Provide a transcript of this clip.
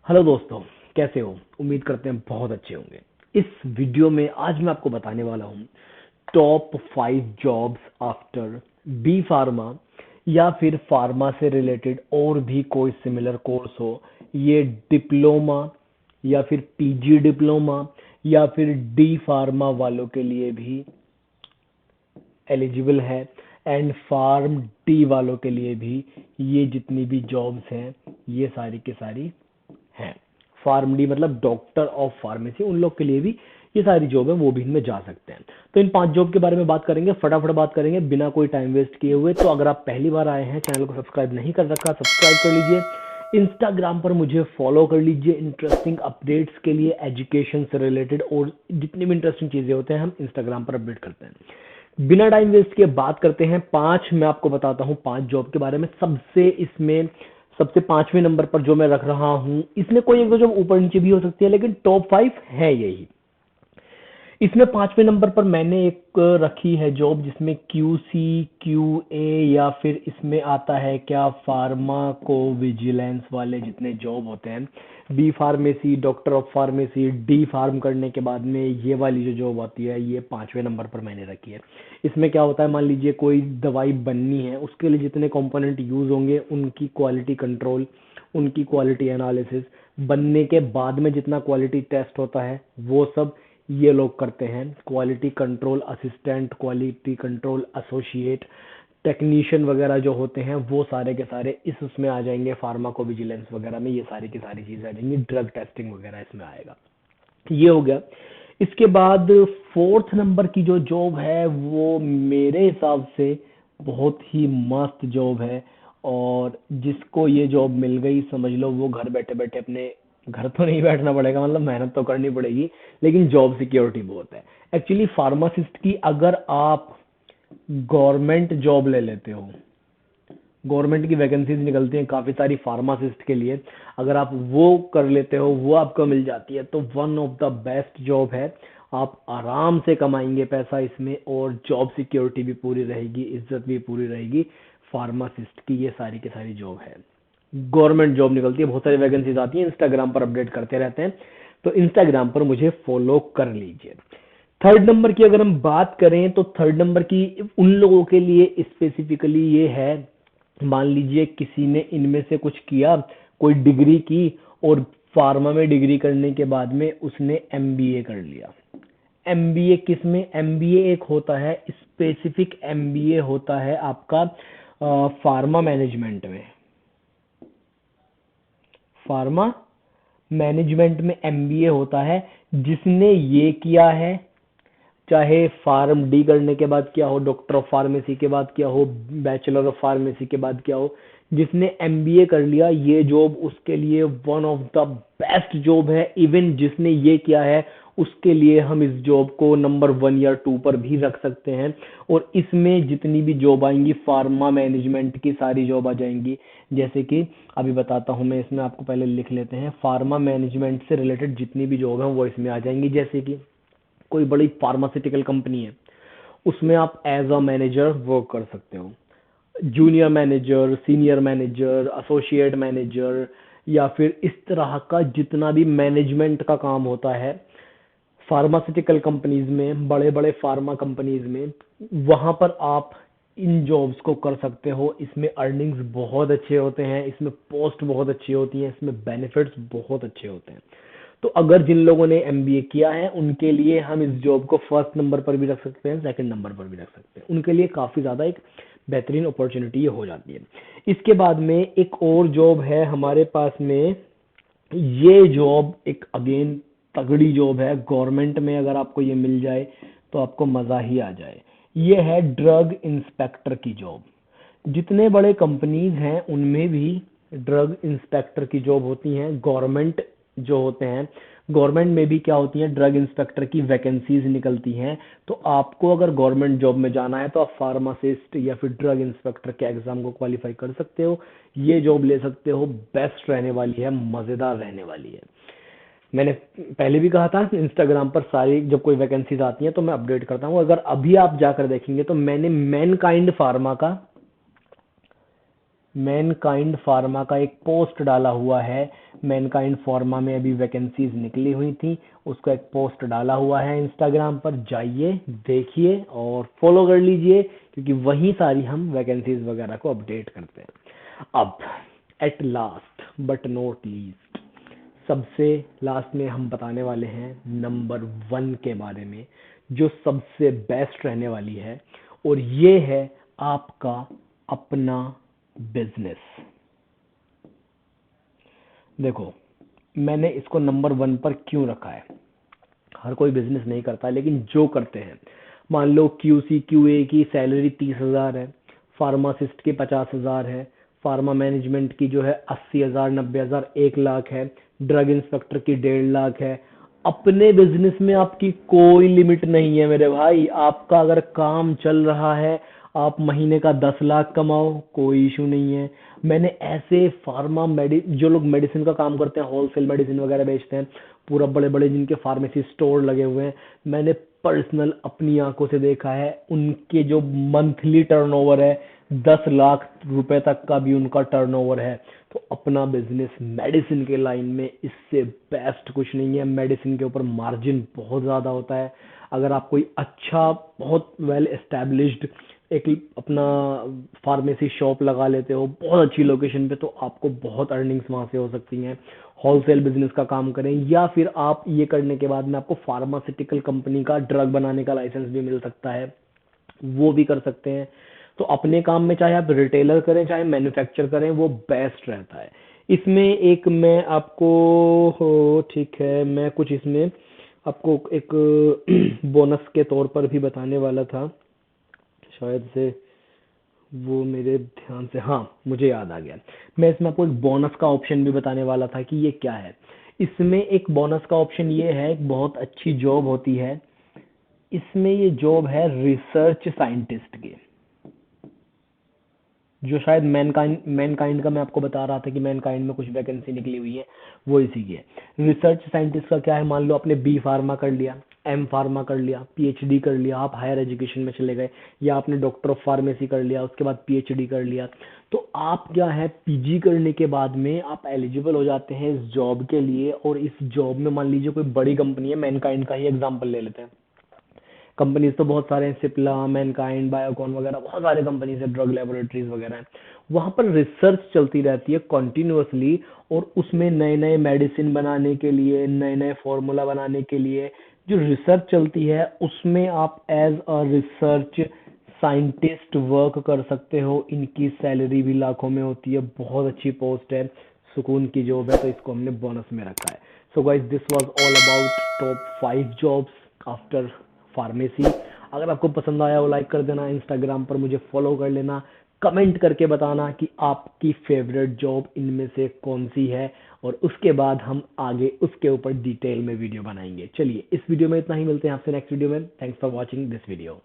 Hello दोस्तों, कैसे हो? उम्मीद करते हैं बहुत अच्छे होंगे। इस वीडियो में आज मैं आपको बताने वाला हूँ top 5 jobs after B pharma या फिर फार्मा से रिलेटेड और भी कोई सिमिलर कोर्स हो। ये डिप्लोमा या फिर पीजी डिप्लोमा या फिर डी फार्मा वालों के लिए भी एलिजिबल है एंड फार्म डी वालों के लिए भी ये जितनी भी जॉब्स हैं ये सारी की सारी हैं। फार्म डी मतलब डॉक्टर ऑफ फार्मेसी, उन लोग के लिए भी ये सारी जॉब है, वो भी इनमें जा सकते हैं। तो इन 5 जॉब के बारे में बात करेंगे, फटाफट बात करेंगे बिना कोई टाइम वेस्ट किए हुए। तो अगर आप पहली बार आए हैं, चैनल को सब्सक्राइब नहीं कर रखा, सब्सक्राइब कर लीजिए। इंस्टाग्राम पर मुझे फॉलो कर लीजिए इंटरेस्टिंग अपडेट्स के लिए, एजुकेशन से रिलेटेड और जितनी भी इंटरेस्टिंग चीजें होते हैं हम इंस्टाग्राम पर अपडेट करते हैं। बिना टाइम वेस्ट किए बात करते हैं। 5 मैं आपको बताता हूँ 5 जॉब के बारे में। सबसे 5वें नंबर पर जो मैं रख रहा हूं, इसमें कोई एक दो जॉब ऊपर नीचे भी हो सकती है लेकिन टॉप 5 है यही। इसमें 5वें नंबर पर मैंने एक रखी है जॉब जिसमें क्यूसी क्यूए या फिर इसमें आता है क्या फार्माको विजिलेंस वाले जितने जॉब होते हैं, B pharmacy, doctor of pharmacy, D pharm करने के बाद में ये वाली जो जॉब आती है ये 5वें नंबर पर मैंने रखी है। इसमें क्या होता है, मान लीजिए कोई दवाई बननी है, उसके लिए जितने कंपोनेंट यूज होंगे उनकी क्वालिटी कंट्रोल, उनकी क्वालिटी एनालिसिस, बनने के बाद में जितना क्वालिटी टेस्ट होता है वो सब ये लोग करते हैं। Quality control assistant, quality control associate, technician वगैरह जो होते हैं वो सारे के सारे इस उसमें आ जाएंगे। फार्माकोविजिलेंस वगैरह में ये सारी की सारी चीजें आ जाएंगी। ड्रग टेस्टिंग वगैरह इसमें आएगा। ये हो गया। इसके बाद 4th नंबर की जो जॉब है वो मेरे हिसाब से बहुत ही मस्त जॉब है, और जिसको ये जॉब मिल गई समझ लो वो घर बैठे बैठे अपने घर तो नहीं बैठना पड़ेगा, मतलब मेहनत तो करनी पड़ेगी लेकिन जॉब सिक्योरिटी बहुत है। एक्चुअली फार्मासिस्ट की अगर आप गवर्नमेंट जॉब ले लेते हो, गवर्नमेंट की वैकेंसीज निकलती हैं काफी सारी फार्मासिस्ट के लिए, अगर आप वो कर लेते हो, वो आपको मिल जाती है तो one of the best job है। आप आराम से कमाएंगे पैसा इसमें और जॉब सिक्योरिटी भी पूरी रहेगी, इज्जत भी पूरी रहेगी। फार्मासिस्ट की ये सारी की सारी जॉब है, गवर्नमेंट जॉब निकलती है, बहुत सारी वैकेंसीज आती हैं, इंस्टाग्राम पर अपडेट करते रहते हैं, तो इंस्टाग्राम पर मुझे फॉलो कर लीजिए। 3rd नंबर की अगर हम बात करें तो 3rd नंबर की उन लोगों के लिए स्पेसिफिकली ये है, मान लीजिए किसी ने इनमें से कुछ किया, कोई डिग्री की और फार्मा में डिग्री करने के बाद में उसने एमबीए कर लिया। एमबीए किस में? एमबीए एक होता है स्पेसिफिक, एमबीए होता है आपका फार्मा मैनेजमेंट में। फार्मा मैनेजमेंट में एमबीए होता है। जिसने ये किया है, चाहे फार्म डी करने के बाद क्या हो, डॉक्टर ऑफ फार्मेसी के बाद क्या हो, बैचलर ऑफ फार्मेसी के बाद क्या हो, जिसने एमबीए कर लिया ये जॉब उसके लिए one of the best job है। इवन जिसने ये किया है उसके लिए हम इस जॉब को नंबर 1 या 2 पर भी रख सकते हैं। और इसमें जितनी भी जॉब आएंगी फार्मा मैनेजमेंट की सारी जॉब आ जाएंगी। जैसे कि अभी बताता हूं मैं, इसमें आपको पहले लिख लेते हैं, फार्मा मैनेजमेंट से रिलेटेड जितनी भी जॉब है वो इसमें आ जाएंगी। जैसे कि कोई बड़ी फार्मास्यूटिकल कंपनी है, उसमें आप एज अ मैनेजर वर्क कर सकते हो, junior manager, senior manager, associate manager, या फिर इस तरह का जितना भी मैनेजमेंट का काम होता है फार्मास्यूटिकल कंपनीज में, बड़े बड़े फार्मा कंपनीज में, वहां पर आप इन जॉब्स को कर सकते हो। इसमें अर्निंग्स बहुत अच्छे होते हैं, इसमें पोस्ट बहुत अच्छी होती हैं, इसमें बेनिफिट्स बहुत अच्छे होते हैं। तो अगर जिन लोगों ने एमबीए किया है उनके लिए हम इस जॉब को 1st नंबर पर भी रख सकते हैं, 2nd नंबर पर भी रख सकते हैं, उनके लिए काफी ज्यादा एक बेहतरीन अपॉर्चुनिटी ये हो जाती है। इसके बाद में एक और जॉब है हमारे पास में, ये जॉब एक अगेन तगड़ी जॉब है। गवर्नमेंट में अगर आपको ये मिल जाए तो आपको मजा ही आ जाए। ये है ड्रग इंस्पेक्टर की जॉब। जितने बड़े कंपनीज हैं उनमें भी ड्रग इंस्पेक्टर की जॉब होती हैं। गवर्नमेंट जो होते हैं, गवर्नमेंट में भी क्या होती है, ड्रग इंस्पेक्टर की वैकेंसीज निकलती हैं। तो आपको अगर गवर्नमेंट जॉब में जाना है तो आप फार्मासिस्ट या फिर ड्रग इंस्पेक्टर के एग्जाम को क्वालिफाई कर सकते हो, ये जॉब ले सकते हो। बेस्ट रहने वाली है, मजेदार रहने वाली है। मैंने पहले भी कहा था इंस्टाग्राम पर सारी जब कोई वैकेंसीज आती हैं तो मैं अपडेट करता हूँ। अगर अभी आप जाकर देखेंगे तो मैंने मैनकाइंड फार्मा का मैनकाइंड फार्मा का एक पोस्ट डाला हुआ है। मैनकाइंड फार्मा में अभी वैकेंसीज निकली हुई थी, उसका एक पोस्ट डाला हुआ है इंस्टाग्राम पर, जाइए देखिए और फॉलो कर लीजिए, क्योंकि वहीं सारी हम वैकेंसीज वगैरह को अपडेट करते हैं। अब at last but not least, सबसे लास्ट में हम बताने वाले हैं नंबर 1 के बारे में, जो सबसे बेस्ट रहने वाली है, और ये है आपका अपना बिजनेस। देखो, मैंने इसको नंबर 1 पर क्यों रखा है? हर कोई बिजनेस नहीं करता, लेकिन जो करते हैं, मान लो क्यूसी क्यूए की सैलरी 30,000 है, फार्मासिस्ट की 50,000 है, फार्मा मैनेजमेंट की जो है 80,000, 90,000, 1 लाख है, ड्रग इंस्पेक्टर की 1.5 लाख है। अपने बिजनेस में आपकी कोई लिमिट नहीं है मेरे भाई। आपका अगर काम चल रहा है, आप महीने का 10 लाख कमाओ, कोई इशू नहीं है। मैंने ऐसे फार्मा मेडि जो लोग मेडिसिन का काम करते हैं, होलसेल मेडिसिन वगैरह बेचते हैं, पूरा बड़े बड़े जिनके फार्मेसी स्टोर लगे हुए हैं, मैंने पर्सनल अपनी आंखों से देखा है, उनके जो मंथली टर्नओवर है 10 लाख रुपए तक का भी उनका टर्नओवर है। तो अपना बिजनेस मेडिसिन के लाइन में इससे बेस्ट कुछ नहीं है। मेडिसिन के ऊपर मार्जिन बहुत ज़्यादा होता है। अगर आप कोई अच्छा, बहुत वेल एस्टेब्लिश्ड एक अपना फार्मेसी शॉप लगा लेते हो बहुत अच्छी लोकेशन पे, तो आपको बहुत अर्निंग्स वहां से हो सकती हैं। होलसेल बिजनेस का काम करें, या फिर आप ये करने के बाद में आपको फार्मास्यूटिकल कंपनी का ड्रग बनाने का लाइसेंस भी मिल सकता है, वो भी कर सकते हैं। तो अपने काम में चाहे आप रिटेलर करें चाहे मैन्युफैक्चर करें, वो बेस्ट रहता है। इसमें एक मैं आपको, हो ठीक है, मैं कुछ इसमें आपको एक बोनस के तौर पर भी बताने वाला था, शायद से वो मेरे ध्यान से, हाँ मुझे याद आ गया। मैं इसमें आपको एक बोनस का ऑप्शन भी बताने वाला था कि ये क्या है। इसमें एक बोनस का ऑप्शन ये है, एक बहुत अच्छी जॉब होती है इसमें। ये जॉब है रिसर्च साइंटिस्ट की, जो शायद मैनकाइंड का मैं आपको बता रहा था कि मैनकाइंड में कुछ वैकेंसी निकली हुई है, वो इसी की है। रिसर्च साइंटिस्ट का क्या है, मान लो आपने बी फार्मा कर लिया, एम फार्मा कर लिया, पीएचडी कर लिया, आप हायर एजुकेशन में चले गए, या आपने डॉक्टर ऑफ फार्मेसी कर लिया, उसके बाद पीएचडी कर लिया, तो आप क्या है, पीजी करने के बाद में आप एलिजिबल हो जाते हैं इस जॉब के लिए। और इस जॉब में मान लीजिए कोई बड़ी कंपनी है, मैनकाइंड का ही एग्जाम्पल ले लेते हैं। कंपनीज तो बहुत सारे हैं, सिप्ला, मैनकाइंड, बायोकॉन वगैरह, बहुत सारे कंपनीज है, ड्रग लेबोरेटरीज वगैरह हैं। वहां पर रिसर्च चलती रहती है कॉन्टिन्यूअसली, और उसमें नए नए मेडिसिन बनाने के लिए, नए नए फॉर्मूला बनाने के लिए जो रिसर्च चलती है, उसमें आप as a research scientist work कर सकते हो। इनकी सैलरी भी लाखों में होती है, बहुत अच्छी पोस्ट है, सुकून की जॉब है, तो इसको हमने बोनस में रखा है। So guys, this was all about top 5 jobs after pharmacy. अगर आपको पसंद आया हो लाइक कर देना, इंस्टाग्राम पर मुझे फॉलो कर लेना, कमेंट करके बताना कि आपकी फेवरेट जॉब इनमें से कौन सी है, और उसके बाद हम आगे उसके ऊपर डिटेल में वीडियो बनाएंगे। चलिए, इस वीडियो में इतना ही, मिलते हैं आपसे नेक्स्ट वीडियो में। Thanks for watching this video.